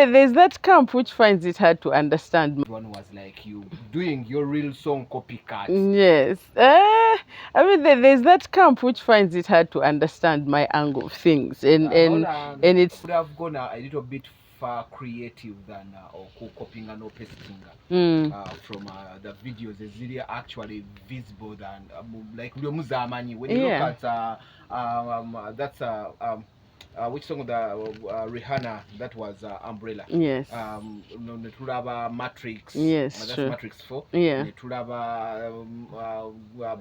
There's that camp which finds it hard to understand. One was like you doing your real song copycat. Yes. I mean, there's that camp which finds it hard to understand my angle of things, and it's would have gone a little bit far creative than or copying and pasting from the videos is really actually visible than like when you look at that's which song of the Rihanna, that was Umbrella. Yes. Netulaba Matrix. Yes, That's true. Matrix 4. Yeah. Netulaba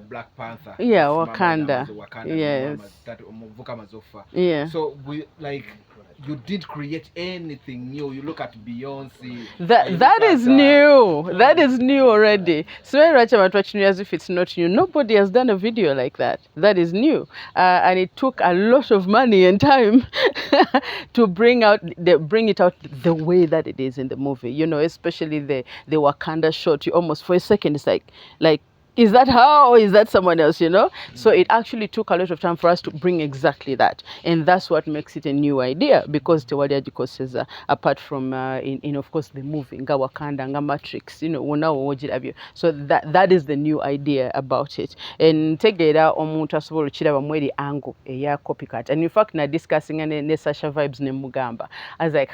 Black Panther. Yeah, Wakanda. Wakanda. Yes. That Mazofa. Yeah. So we like you didn't create anything new. You look at Beyonce. That is new. That is new already. So when Racha watching as if it's not new, nobody has done a video like that. That is new, and it took a lot of money and time to bring it out the way that it is in the movie. You know, especially the Wakanda shot. You almost for a second it's like. Is that her or is that someone else, you know? So it actually took a lot of time for us to bring exactly that. And that's what makes it a new idea, because Tewali Adiko says, apart from, in of course, the movie, Nga Wakanda, Nga Matrix, you know, so that is the new idea about it. And take the omuntu asobola okiraba mweri angle eya copycat. And in fact, na discussing ne Sasha Vibes ne Mugamba, I was like,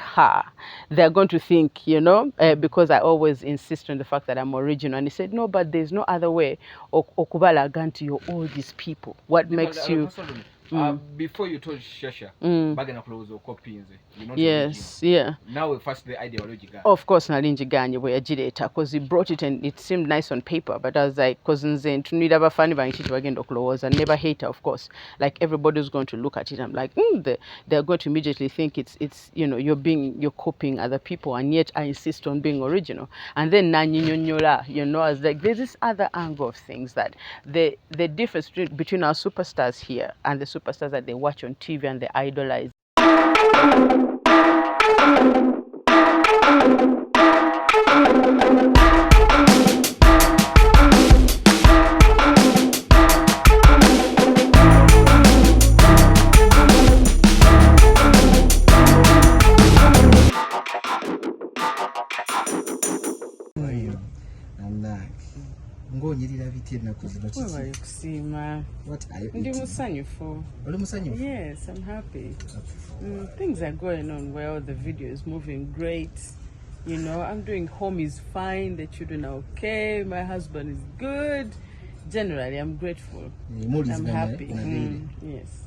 they're going to think, you know, because I always insist on the fact that I'm original. And he said, no, but there's no other way. Okubala ganti you all these people. What makes you? Before you told Shasha, bagana close or copy yes, yeah. Now we first the ideology. Of course, nalinji ganye we agitator because he brought it and it seemed nice on paper, but I was like, cousins and to need ever funny bang shit again was and never hater, of course. Like everybody's going to look at it. I'm like, they're going to immediately think it's you know you're copying other people, and yet I insist on being original. And then you know, I was like, there's this other angle of things that the difference between our superstars here and the superstars that they watch on TV and they idolize. ng'onyirira biti ennaku zino Wewe kusima. What are you Ndi eating? musanyufu. Oli musanyufu? Yes, I'm happy. Things are going on well. The video is moving great. You know, I'm doing, home is fine. The children are okay. My husband is good. Generally, I'm grateful. I'm happy. Yes.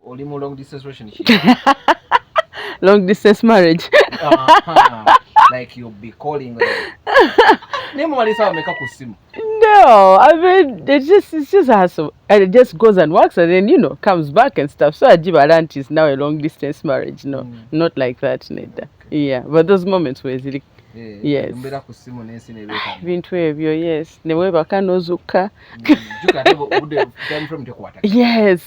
Oli mu long distance relationship. Long distance marriage. Like you'll be calling like Nemo Malisa meka kusimu. No, I mean it's just a hassle. And it just goes and works and then, you know, comes back and stuff. So Ajibarant is now a long distance marriage. No, not like that, Neda. Yeah, but those moments where it's yes. Bintu ebyo, yes. Newe bakano zuka. Yes.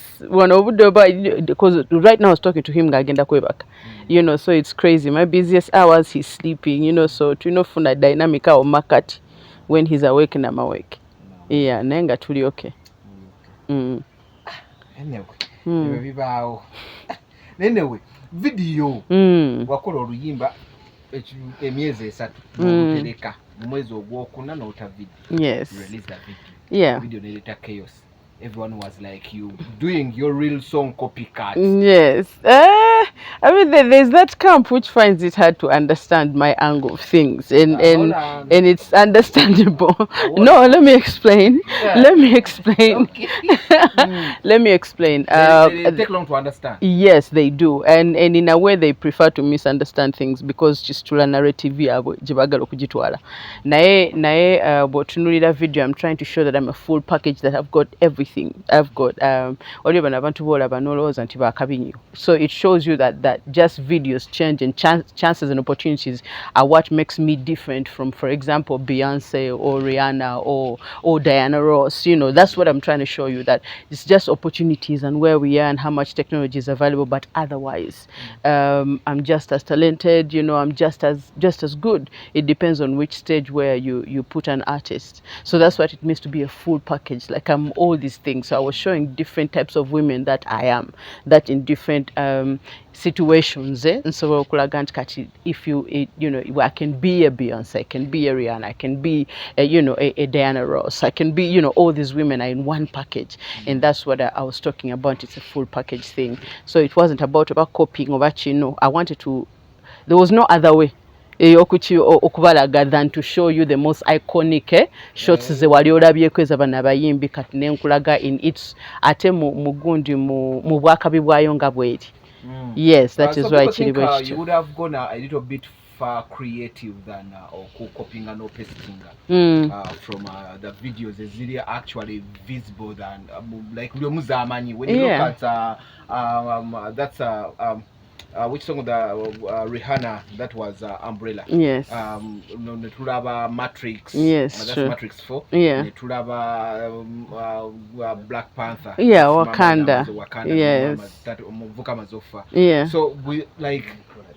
Because right now I was talking to him ngagenda kwebaka. You know, so it's crazy. My busiest hours he's sleeping, you know, so to funa dynamic or market when he's awake and I'm awake. Yeah, nenga tuli okay. Anyway, video wakola oluyimba emyezi esatu n'otereka mu mwezi ogwokuna n'ota video. Yes. Release that video. Yeah. Video neleta chaos. Everyone was like you doing your real song copycat. Yes. I mean, there's that camp which finds it hard to understand my angle of things, and it's understandable. No, let me explain. Yeah. Let me explain. Okay. Let me explain. They take long to understand. Yes, they do, and in a way they prefer to misunderstand things because chistula narrative yabo jibagala kujitwala. Nae botunulira video. I'm trying to show that I'm a full package, that I've got everything. I've got so it shows you that just videos change and chances and opportunities are what makes me different from, for example, Beyonce or Rihanna or Diana Ross. You know, that's what I'm trying to show you, that it's just opportunities and where we are and how much technology is available, but otherwise I'm just as talented, you know, I'm just as good. It depends on which stage where you put an artist. So that's what it means to be a full package. Like I'm all these things. So I was showing different types of women that I am, that in different situations nsobola okulaga nti kati if you know I can be a Beyonce, I can be a Rihanna, I can be a Diana Ross, I can be all these women are in one package. And that's what I was talking about. It's a full package thing. So it wasn't about copying or I wanted to, there was no other way okubalaga than to show you the most iconic shots ze wali olabyeko ez'abana abayimbi kati nenkulaga in its ate mugundi mu bwakabi bwayo nga bweri. Yes, that is why you would have gone a little bit far creative than copying and pasting from the videos is really actually visible than like when you look at that's which song of the Rihanna, that was Umbrella. Yes. Netulaba Matrix. Yes. That's true. Matrix 4. Yeah. Netulaba Black Panther. Yeah, Wakanda. Yes. Yeah. So we like,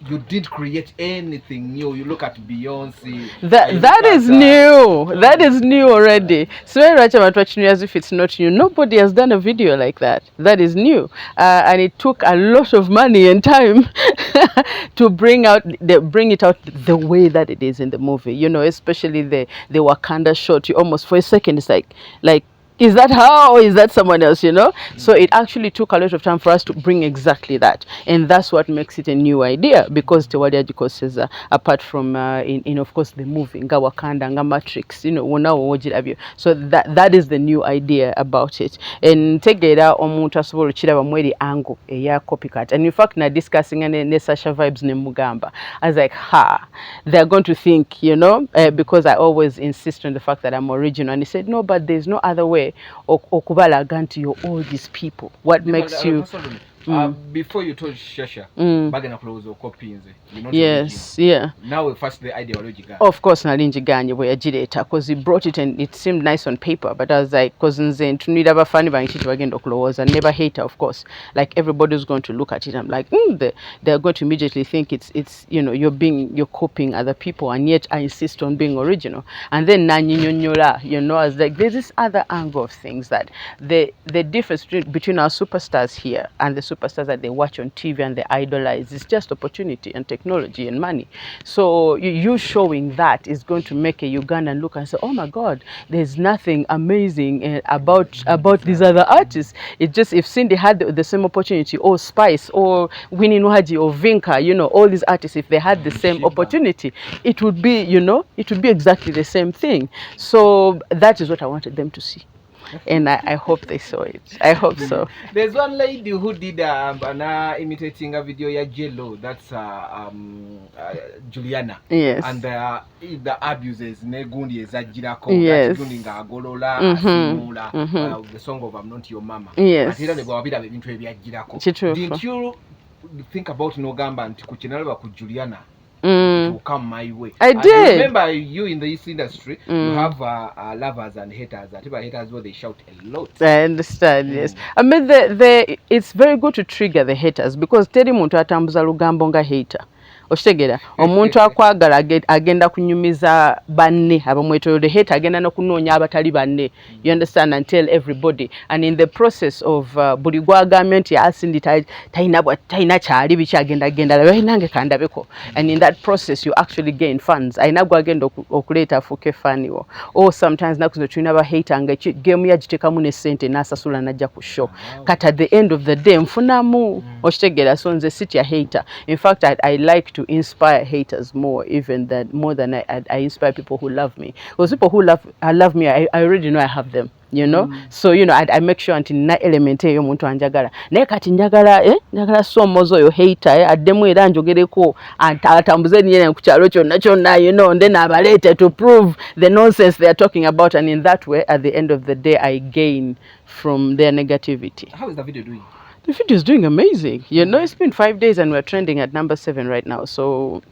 you didn't create anything new. You look at Beyonce. That is new. That is new already. So as if it's not new. Nobody has done a video like that. That is new, and it took a lot of money and time to bring it out the way that it is in the movie. Especially the Wakanda shot. You almost for a second it's like. Is that her or is that someone else, So it actually took a lot of time for us to bring exactly that. And that's what makes it a new idea, because Tewali says, apart from, in of course, the movie, Nga Wakanda, Nga Matrix, so that is the new idea about it. And Tegeda omuntu asobola chiraba mweri angle ya copycat. And in fact, na discussing ne Sasha vibes ne Mugamba. I was like, they're going to think, because I always insist on the fact that I'm original. And he said, no, but there's no other way. Okubalaga nti you're all these people. What makes you... before you told Shasha, bagana kuloza copying. Yes, yeah. Now first the ideology. Of course, nalinjiganye bwe yagireta, because he brought it and it seemed nice on paper, but I was like, because nze tunira abafani bange kitu bagenda okulowooza, never hater, of course. Like everybody's going to look at it. I'm like, they're going to immediately think it's you're copying other people, and yet I insist on being original. And then nanyinyonyola, I was like, there's this other angle of things, that the difference between our superstars here and the superstars that they watch on TV and they idolize is just opportunity and technology and money. So you showing that is going to make a Ugandan look and say, oh my God, there's nothing amazing about these other artists. It's just if Cindy had the same opportunity, or Spice, or Winnie Nwadi, or Vinka, all these artists, if they had the same opportunity, it would be, it would be exactly the same thing. So that is what I wanted them to see. And I hope they saw it. I hope so. There's one lady who did imitating a video ya Jello. That's Juliana. Yes. And the abuses negundi ezajirako. Yes. Agolola, Asimula, the song of I'm Not Your Mama. Yes. Didn't you think about Nogamba and kuchinalaba ku Juliana? To come my way. I did. Remember, you in this industry, you have lovers and haters. Haters where they shout a lot. I understand. Yes. I mean, it's very good to trigger the haters, because teri muntu atambuza lugambo nga hater. Oshitegera omuntu akwagala agenda kunyumiza banne abamwetolode hater agenda nokunoonya abatali banne. You understand, and tell everybody, and in the process of buli gwagament ya asindi taina kyali bichi agenda nange kandabeko, and in that process you actually gain funds. Aina gwagenda okuleta afuke faniwo, or sometimes nakuzo tulina ba hater nga game yagitekamu ne sente nasasula najja ku show, kati at the end of the day mfunamu. Oshitegera, so nze siti ya hater. In fact, I like to inspire haters more than I inspire people who love me. Because people who love me, I already know I have them. So I make sure until na element yo muntu anjagala naye kati njagala so mozo yo hater addemu era njogereko atambuze nyene ku kyalo kyonna and then abalete to prove the nonsense they are talking about, and in that way at the end of the day I gain from their negativity. How is the video doing? The video is doing amazing. It's been 5 days and we're trending at number 7 right now. So,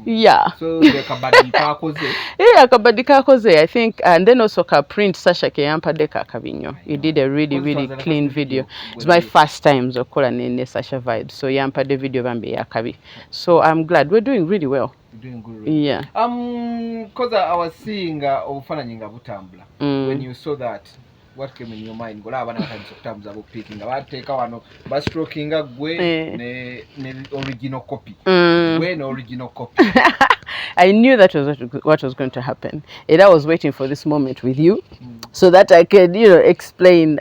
yeah. So, the kabadi kakoze. Yeah, kabadi kakoze, I think. And then also ka print Sasha ke yampa deka kavinyo. You did a really clean video. It's my first time zokola ne Sasha vibes. So, yampa de video bambi yakabi. So, I'm glad. We're doing really well. You're doing good. Really. Yeah. Because I was seeing ofana nyinga butambula. When you saw that, what came in your mind? Ngola abana batandise okutambuza abo picking abateeka wano bastrokinga gwe ne original copy. Gwe ne original copy. I knew that was what was going to happen. And I was waiting for this moment with you so that I could, explain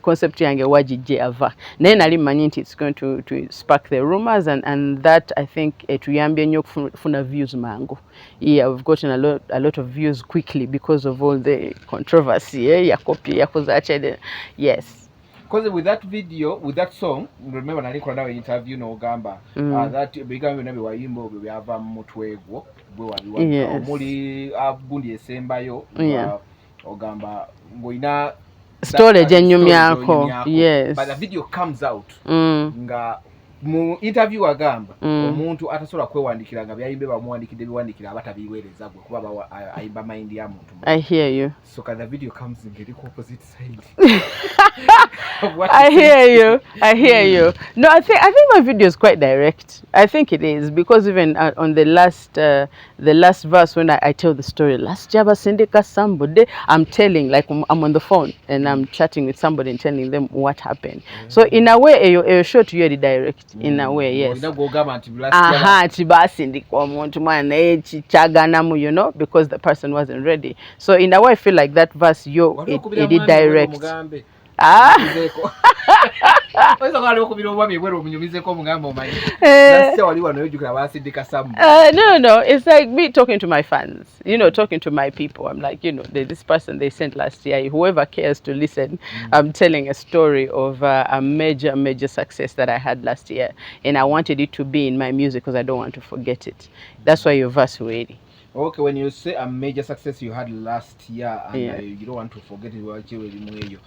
concept yange wajije ava. Then ali manyinti it's going to spark the rumors and that I think etuyambye nnyo kufuna views mango. Yeah, we've gotten a lot of views quickly because of all the controversy. Ya copy ya kuzache. Yes. Because with that video, with that song, remember nali kola nawe interview no gamba that bigambe nabe wayimbo bwe byava mu mutwegwo bwe wabiwa omuli gundi esembayo ogamba ngoina storage enyumyako. Yes, but the video comes out nga mu interview agamba omuntu atasobola kwewandikira nga byayimbe bamuwandikide biwandikira abatabiweereza gwe kuba ayimba mind ya muntu. I hear you. So the video comes in the opposite side. I hear you. No, I think my video is quite direct. I think it is because even on the last verse when I tell the story, last Java Sindika somebody, I'm telling, like I'm on the phone and I'm chatting with somebody and telling them what happened. So in a way, you're sure to hear the direct. In a way, yes. Because the person wasn't ready. So in a way, I feel like that verse, it did direct. No, it's like me talking to my fans, talking to my people. I'm like, this person they sent last year, whoever cares to listen, I'm telling a story of a major success that I had last year, and I wanted it to be in my music because I don't want to forget it. That's why your verse ready. Okay, when you say a major success you had last year and you don't want to forget it,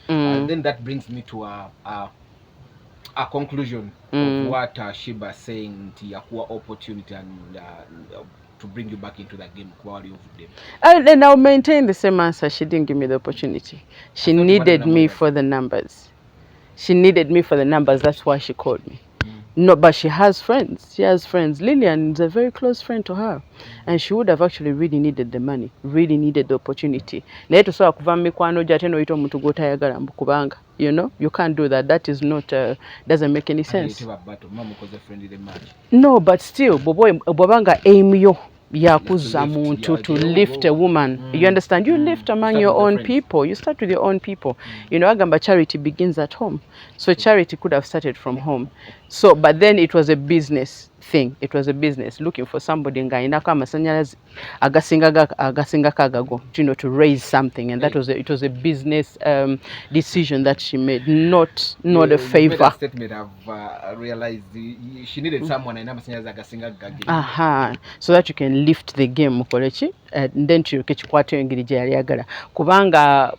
then that brings me to a conclusion of what Sheba saying to opportunity and to bring you back into that game. And I'll maintain the same answer. She didn't give me the opportunity. She needed me for the numbers. She needed me for the numbers. That's why she called me. No, but she has friends. Lillian is a very close friend to her. And she would have actually really needed the money, really needed the opportunity. You can't do that. That is not, doesn't make any sense. No, but still, Bobanga aim yo. Yakuza muntu to lift a woman. You understand? You lift among your own people. You start with your own people. Agamba charity begins at home. So charity could have started from home. So, but then it was a business thing. It was a business looking for somebody agasinga kagago, to raise something, and that was it was a business decision that she made, not a favor. That statement I've realized she needed someone so that you can lift the game and then to kechikwate engiri je yali kubanga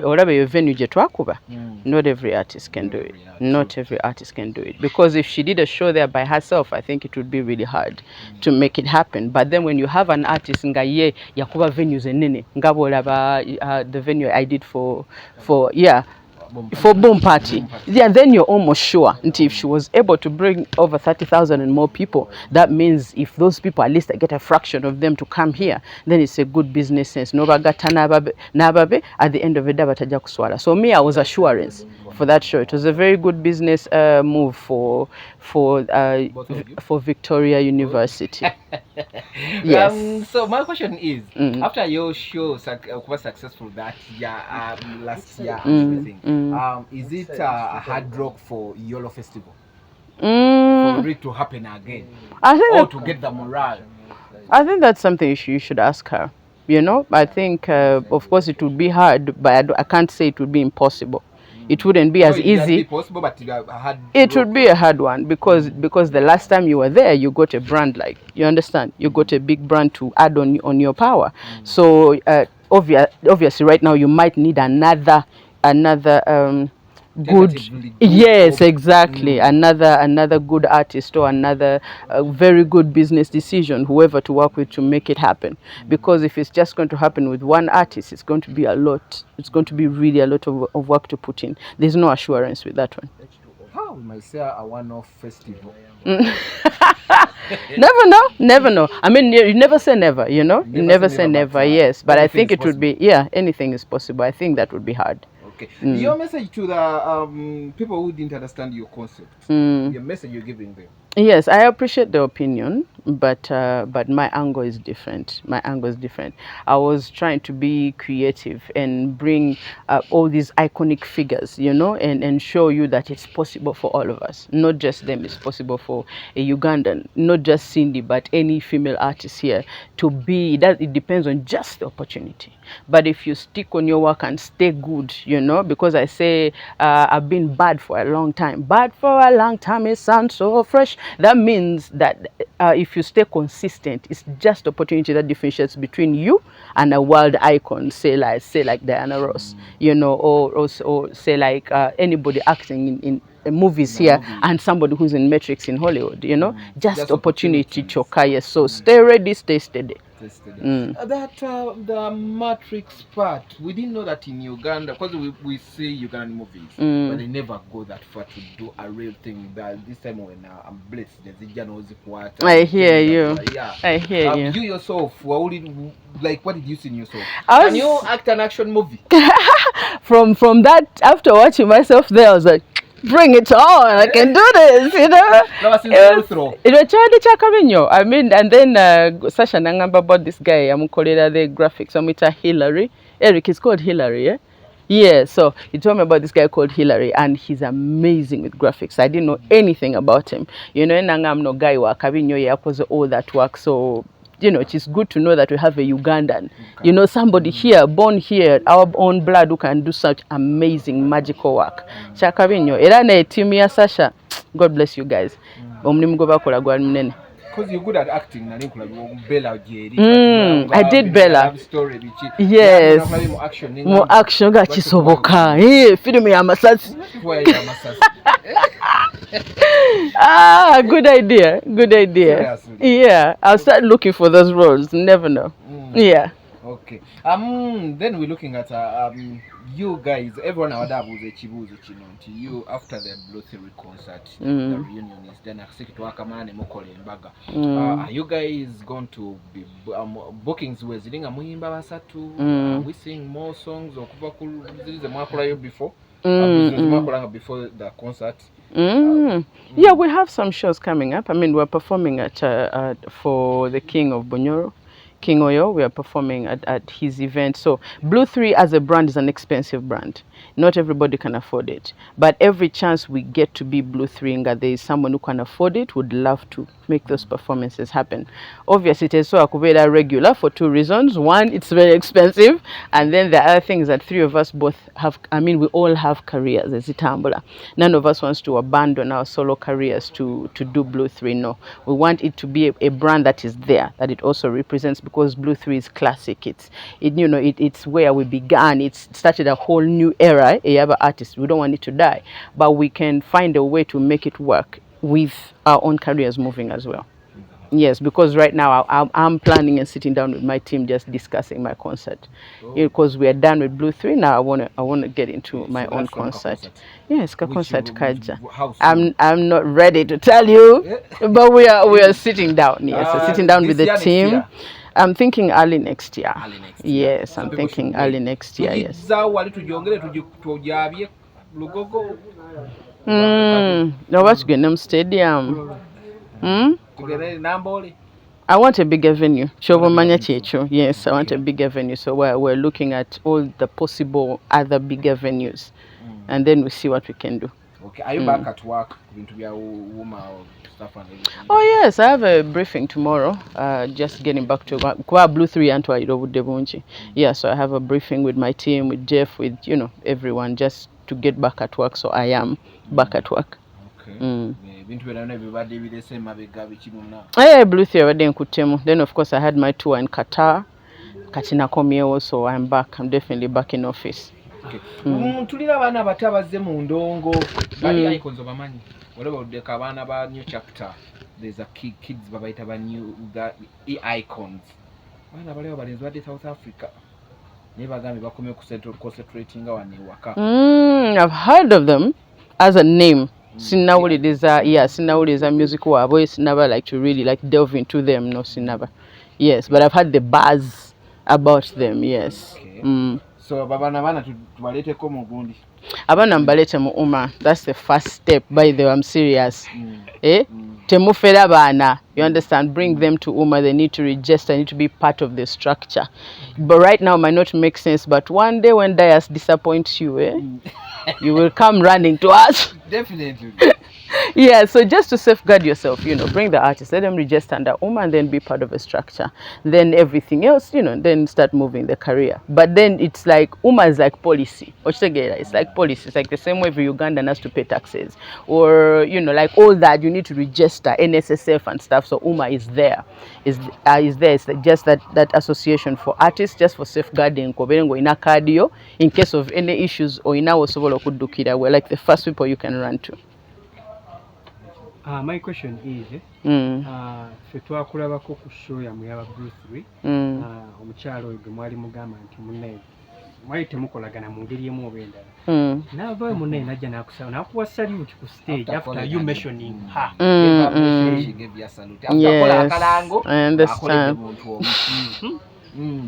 olabe yo venue je twakuba. Not every artist can do it. Not every artist can do it, because if she did a show there by herself, I think it would be really hard to make it happen. But then when you have an artist nga ye yakuba venues enene ngabo the venue I did for Boom Party. Yeah, then you're almost sure. And if she was able to bring over 30,000 and more people, that means if those people, at least I get a fraction of them to come here, then it's a good business sense. No bagata nababe at the end of the day bataja kuswala. So me, I was assurance for that show. It was a very good business move for Victoria University. Yes. So my question is, after your show was successful that year, last year, and everything, is it a hard rock for YOLO Festival for it to happen again, or to get the morale? I think that's something you should ask her. I think of course it would be hard, but I can't say it would be impossible. It wouldn't be as easy. Possible, but it would be a hard one because the last time you were there, you got a brand, like, you understand, you got a big brand to add on your power. So obviously right now you might need another good, yes, exactly, another good artist or another very good business decision, whoever to work with to make it happen. Because if it's just going to happen with one artist, it's going to be a lot. It's going to be really a lot of work to put in. There's no assurance with that one. How we might say a one-off festival? Never know. I mean, you never say never, You never say never, yes. But I think it would be, anything is possible. I think that would be hard. Okay. Your message to the people who didn't understand your concept, your message you're giving them. Yes, I appreciate the opinion, but my angle is different. My angle is different. I was trying to be creative and bring all these iconic figures, you know, and show you that it's possible for all of us, not just them. It's possible for a Ugandan, not just Cindy, but any female artist here to be that. It depends on just the opportunity. But if you stick on your work and stay good, you know, because I say I've been bad for a long time. Bad for a long time, it sounds so fresh. That means that if you stay consistent, it's just opportunity that differentiates between you and a world icon, say like Diana Ross, you know, or say like anybody acting in movies here and somebody who's in Matrix in Hollywood, you know, just opportunity choka. Yes, so stay ready, stay steady. That the Matrix part, we didn't know that in Uganda, because we see Ugandan movies, but they never go that far to do a real thing. That this time when I'm blessed, I hear you. Yeah, I hear you. You yourself, what did you see in yourself? Can you act an action movie? From that, after watching myself there, I was like, bring it on, I can do this, you know. It was Charlie Chakavinyo. I mean, and then Sasha Nangamba bought this guy, I'm calling the graphics, I'm with Hillary. Eric is called Hillary, yeah? Yeah, so he told me about this guy called Hillary, and he's amazing with graphics. I didn't know anything about him. You know, Nangam no guy wa Kavinyo yakoze all that work, so you know, it is good to know that we have a Ugandan, you know, somebody here, born here, our own blood, who can do such amazing, magical work. Chakavinyo, era ne team ya Sasha, God bless you guys. Because you're good at acting, Bella. I did Bella. Yes. More action, got chisoboka. Hey, film ya masasi. Ah, good idea. Good idea. Yeah, I'll start looking for those roles. Never know. Yeah. Okay. Then we're looking at you guys. Everyone out there was a chibuzo to you after the Blue Theory concert. The reunion is then are you guys going to be bookings with Zilinga Muhimba Basatu? We sing more songs or before? Before the concert. Yeah, we have some shows coming up. I mean, we're performing at for the King of Bunyoro, King Oyo. We are performing at his event. So Blue 3 as a brand is an expensive brand. Not everybody can afford it. But every chance we get to be Blue 3, there is someone who can afford it, would love to make those performances happen. Obviously, it is so akubera regular for two reasons. One, it's very expensive. And then the other thing is that three of us both have, I mean, we all have careers as Itambula. None of us wants to abandon our solo careers to do Blue 3. No, we want it to be a brand that is there, that it also represents, because Blue 3 is classic. It's where we began. It started a whole new era. A other artist, we don't want it to die, but we can find a way to make it work with our own careers moving as well. Yes, because right now I'm planning and sitting down with my team just discussing my concert. Because we are done with Blue 3 now. I want to get into my own concert. Yes, concert Kaja. I'm not ready to tell you, but we are sitting down. Yes, sitting down with the team. I'm thinking early next year. Yes, I'm thinking early next year. Yes. No, what's Gwenem Stadium? I want a bigger venue. Yes, I want a bigger venue. So we're looking at all the possible other bigger venues, and then we see what we can do. Okay, are you back at work? Going to be a woman or stuff and everything? Oh yes, I have a briefing tomorrow. Just getting back to work. Blue 3 and Devunchi. Yeah, so I have a briefing with my team, with Jeff, with everyone, just to get back at work. So I am back at work. Okay. Blue 3 Then of course I had my tour in Qatar. Katina Komio, so I'm back. I'm definitely back in office. Tulira abana bato abazze mu ndongo bali icons obamanyi waliwo odeka abaana ba new chapter. There's a kids babayita ba new icons bana bali abalenzi badde South Africa ne bagambe bakomye ku concentrating wane waka. I've heard of them as a name. Sinawuliza music wabo never like to really like delve into them. No, never. Yes, but I've had the buzz about them. Yes. Okay. So bana tubalete ko mugundi. Abana mbalete mu Uma. That's the first step. By the way, I'm serious. Temufera bana. You understand? Bring them to Uma. They need to register. Need to be part of the structure. But right now might not make sense. But one day when Dias disappoints you, you will come running to us. Definitely. Yeah, so just to safeguard yourself, bring the artists, let them register under Uma and then be part of a structure. Then everything else, then start moving the career. But then it's like Uma is like policy. It's like policy. It's like the same way every Ugandan has to pay taxes. Or, like all that, you need to register NSSF and stuff. So Uma is there. Is there. It's like just that association for artists, just for safeguarding in case of any issues or in our we're like the first people you can run to. My question is, twakulabako ku show ya muyaba Bruce Lee, omukyalo oyo mwali mugamba nti munne mwali temukolagana mu ngeri emu oba endala. N'avaayo munne najja n'akusaba n'akuwa salute ku stage after you mentioning her. She gave you a salute. Yes, I understand.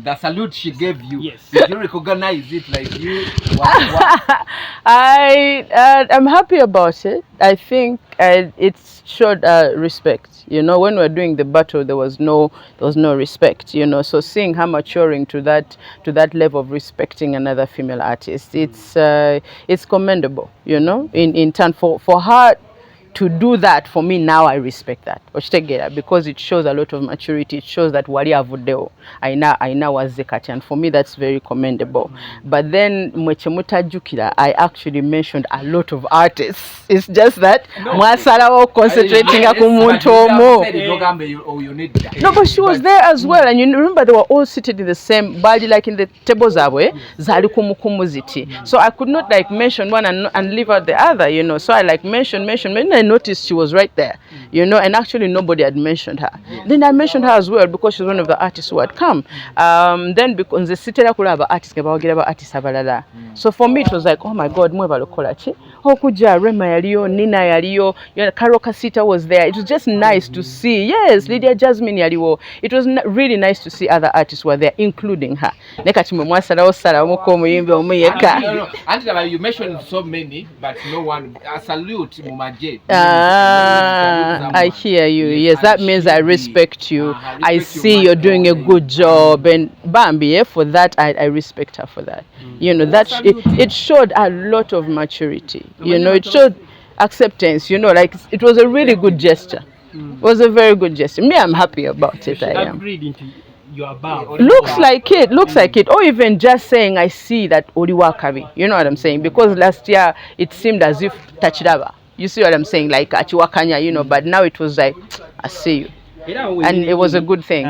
The salute she gave you. Yes. Did you recognize it like you? I'm happy about it. I think it showed respect. When we were doing the battle, there was no respect. So seeing her maturing to that level of respecting another female artist, it's commendable. In turn for her to do that, for me now I respect that. Because it shows a lot of maturity. It shows that wali avudeo aina wazekati, and for me that's very commendable. But then mwechemutajukira, I actually mentioned a lot of artists. It's just that mwasalawo concentrating ku muntu omo. No, but she was there as well, and you remember they were all seated in the same body, like in the tables zali kumukumuziti. So I could not like mention one and leave out the other, So I like mentioned. I noticed she was right there, and actually nobody had mentioned her. Then I mentioned her as well because she's one of the artists who had come. Then because the city artists abalala. So for me it was like, oh my God, Okuja, Rema yaliyo, Nina yaliyo, Karo Kasita was there. It was just nice to see. Yes, Lydia Jasmine yaliwo. It was really nice to see other artists who were there, including her. You mentioned so many, but no one. Salute Mumaje. I hear you. Yes, that means I respect you. I see you're doing a good job, and Bambi, for that I respect her for that. It showed a lot of maturity. It showed acceptance. Like it was a really good gesture. It was a very good gesture. Me, I'm happy about it. I am. Looks like it. Or even just saying, I see that Odiwa Kabi. You know what I'm saying? Because last year it seemed as if Tachidaba. You see what I'm saying? Like Achiwakanya, but now it was like, I see you. And it was a good thing.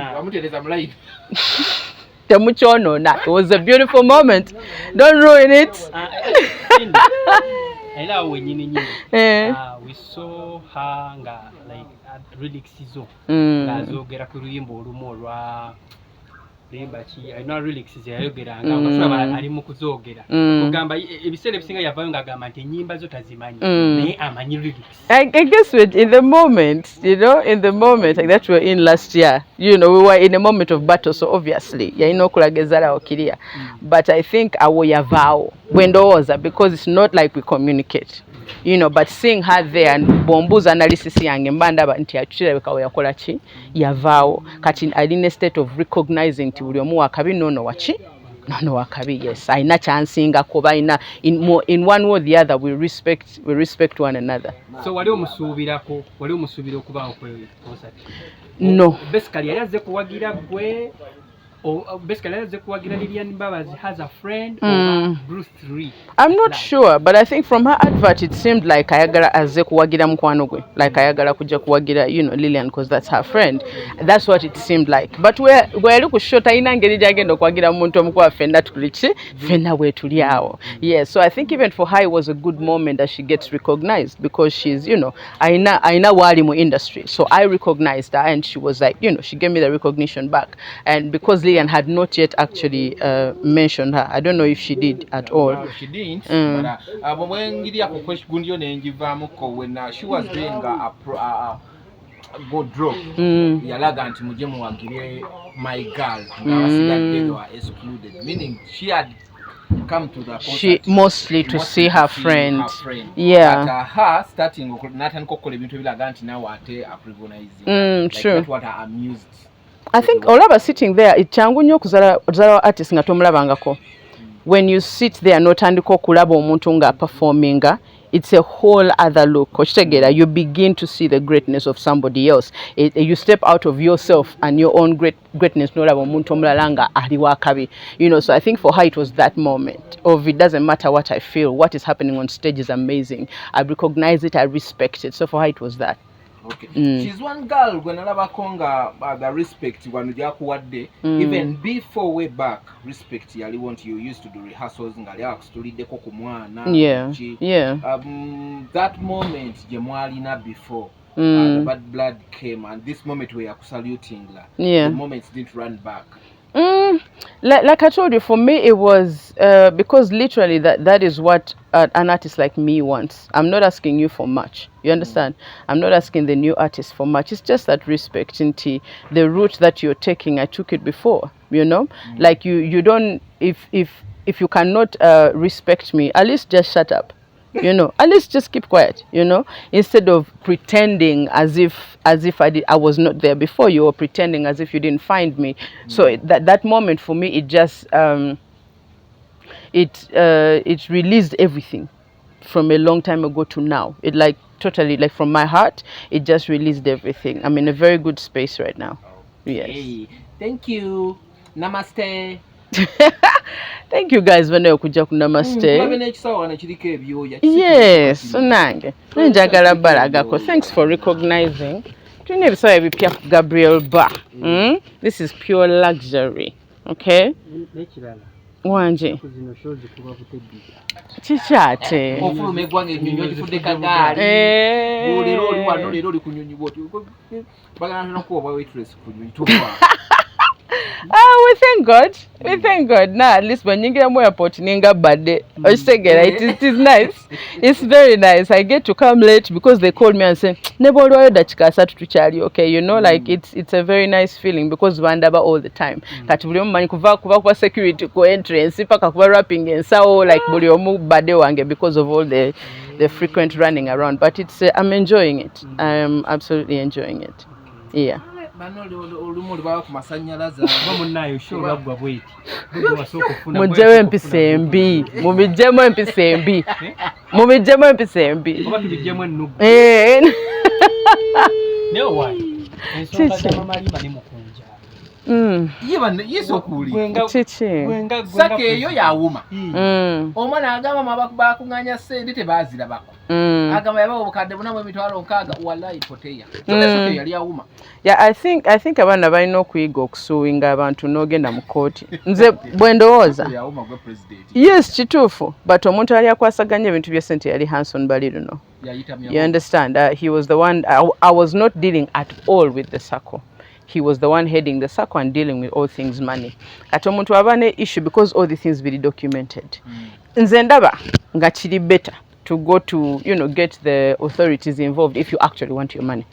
It was a beautiful moment. Don't ruin it. We saw her like at Relic Season. I know really kugamba ali mu kuzogera kugamba ebiseera ebisinga yavayo ngagamba nti ennyimba zo tazimanyi naye amanyi lyrics. I guess in the moment, like that we were in last year, we were in a moment of battle, so obviously kulagezala okiria. But I think awo yavao wendoza, because it's not like we communicate. But seeing her there and bombuza analysis yange mbanda nti achirabeka yakola ki yavao kati ali in a state of recognizing ti buli omu wakabi nono wakabi. Yes, aina chansinga kuba in one way or the other we respect one another. So wali omusubira okuba concert? No, basically yaze kuwagira gwe basically has a friend or Bruce Lee. I'm not sure, but I think from her advert it seemed like ayagala azze kuwagira mukwano gwe, like ayagala kuja kuwagira Lillian, because that's her friend. That's what it seemed like. But we're look short ina ngeri jagenda kuwagira muntu omukwa fenda tulichi fenda we tuliawo. Yes, so I think even for her it was a good moment that she gets recognized, because she's aina wali mu industry. So I recognized her and she was like, she gave me the recognition back. And because Lillian had not yet actually mentioned her. I don't know if she did at all. No, she didn't. But when she was doing a go drop, yalaga nti muje muwagire my girl, they were excluded. Meaning she had come to the concert. She mostly to see her friend. Yeah. But her starting Nathan Kokole bintu bilaga nti nawe ate appreciating. True. That's what her amused. I think olaba sitting there changu nnyo kuzala artist nga tomulabangako. When you sit there n'otandika okulaba omuntu nga performinga, it's a whole other look. You begin to see the greatness of somebody else. You step out of yourself and your own greatness. So I think for her it was that moment of it doesn't matter what I feel, what is happening on stage is amazing. I recognize it, I respect it. So for her it was that. Okay. She's one girl when Alabakonga the respect when Awadde even before way back respect yali want you used to do rehearsals ngali story deko kumwana. Yeah. That moment Jemwalina before the bad blood came and this moment we are saluting la. The moments didn't run back. Like I told you, for me it was because literally that is what an artist like me wants. I'm not asking you for much. You understand? I'm not asking the new artist for much. It's just that respect into the route that you're taking. I took it before, you know. Like you don't if you cannot respect me, at least just shut up. You know, at least just keep quiet, you know, instead of pretending as if I was not there before you, or pretending as if you didn't find me. So that moment for me, it just it released everything from a long time ago to now. It like totally, like from my heart, it just released everything. I'm in a very good space right now. Yes. Hey, thank you. Namaste. Thank you guys bano okuja ku namaste. Yes, nange. Njagala balagako. Thanks for recognizing. Tulina ebisawo ebipya ku Gabriel Bar. This is pure luxury. Okay? Wanje. Chichate. Ofulume gwange ennyonyi ogifudde kagaali. Olero oli wano lero oli ku nnyonyi bw'oti. Bagala n'okuba waitress ku nnyonyi tufa. We thank God. We thank God. Now at least when you get more airport, ninga birthday. It is nice. It's very nice. I get to come late because they called me and say, "Nebolo dachikasa tuchali." Okay, you know, like it's a very nice feeling because we wandaba all the time. Kati buli omu kuva kwa security ko entrance, paka kuva rapping and so like buli omu birthday wange because of all the frequent running around. But it's I'm enjoying it. I am absolutely enjoying it. Yeah. Mujjewe empisembi mubijjemu empisembi mubijjemu empisembi Sake eyo yawuma omwana agamba bakunganya sente tebazirabako agamba yaba obukadde buna mu mitwalo nkaaga wallahi poteya sake yali yawuma. Yeah, I think abaana balina okuyiga okusuwinga abantu n'ogenda mu kooti. Nze bwe ndowooza yes kituufu, but omuntu ali akwasaganya ebintu bya ssente yali Hanson Baliruno. You understand? He was the one. I was not dealing at all with the circle. He was the one heading the circle and dealing with all things money. Kati omuntu aba ne issue because all the things be documented. Nze ndaba nga kiri better to go to, you know, get the authorities involved if you actually want your money.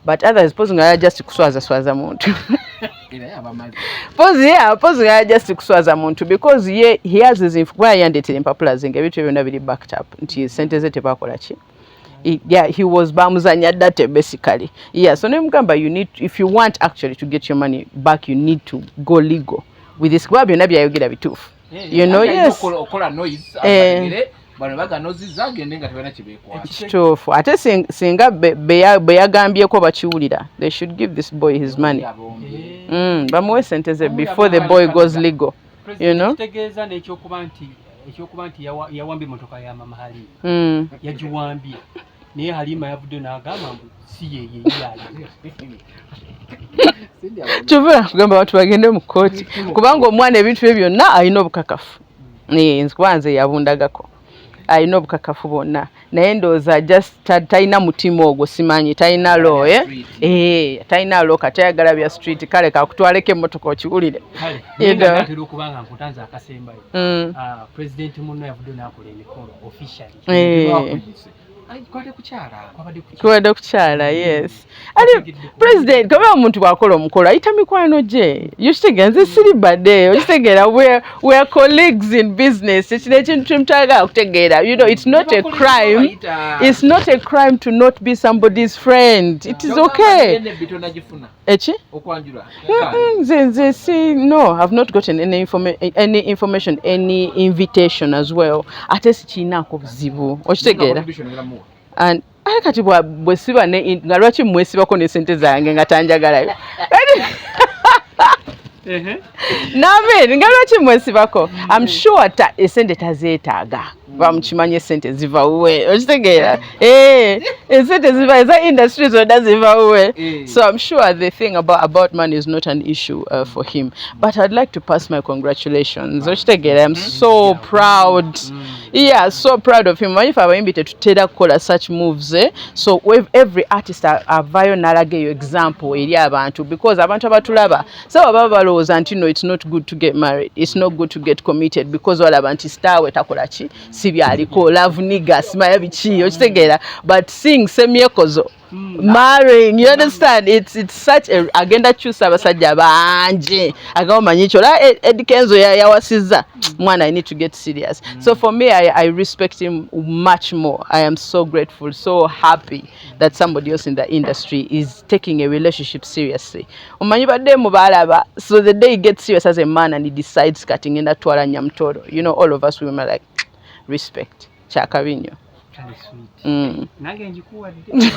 But others posing just kuswaza muntu. Posing just kuswaza muntu because he has his where yandetele impapula zinge ebitu byonna biri backed up nti sente ze tebakola ki. Yeah, he was bamuzanya data basically. Yeah, so nemugamba you need, if you want actually to get your money back, you need to go legal with this club. Byonna byayogera bituufu. You know, yes. Kituufu ate singa beyagambyeko bakiwulira, they should give this boy his money. Bamuwe sente ze before the boy goes legal. You know? ekyokuba nti yawambye emotoka ya mama Halima yagiwambye naye Halima yavudde n'agamba mbu si yeye yaali. Kyova kugamba abantu bagende mu kooti kubanga omwana ebintu bye byonna alina obukakafu. Nze yabundagako alina obukakafu bwonna naye ndowooza just talina mutima ogwo simanyi talina lo talina lo kati ayagala bya street kale kakutwaleko emmotoka okiwulire. Atera okubanga nkutanza akasembayo president munno yavudde n'akola emikolo officially Kwabadde kukyala, yes. Ali president kaba omuntu bw'akola omukolo ayita mikwano gye. Yokitegeera nze siri badde. Okitegeera we are colleagues in business. Ekino ekintu mutaaga okutegeera. You know, it's not a crime. It's not a crime to not be somebody's friend. It is okay. Echi? No, I've not gotten any information, any invitation as well. Ate sikinako buzibu. Okitegeera. And kati bwe siba nga lwaki mwesibako ne sente zange nga tanjagalayo. Nabe nga lwaki mwesibako. I'm sure esente tazeetaaga. Bamukimanye esente ziva uwe. Okitegeera? Esente ziva eza industry zonna ziva uwe. So I'm sure the thing about money is not an issue for him. But I'd like to pass my congratulations. Okitegeera, I'm so proud. Yeah, so proud of him. If I were invited to Teda Kola such moves, so with every artist avayo nalage example eri abantu, because abantu abatulaba so baba balowooza nti no, it's not good to get married, it's not good to get committed because all abantu star we takola ki si byaliko love nigga simaya bichi okitegeera, but seeing semyekozo marrying, you understand, it's such a agenda chusa abasajja bangi agamanyi kyo la Ed Kenzo yawasiza mwana, I need to get serious. So for me, I respect him much more. I am so grateful, so happy that somebody else in the industry is taking a relationship seriously. Omanyi badde mubalaba, so the day he gets serious as a man and he decides cutting in that twala Nyamutoro, you know, all of us women are like respect chakabinyo. Nange njikuwadde.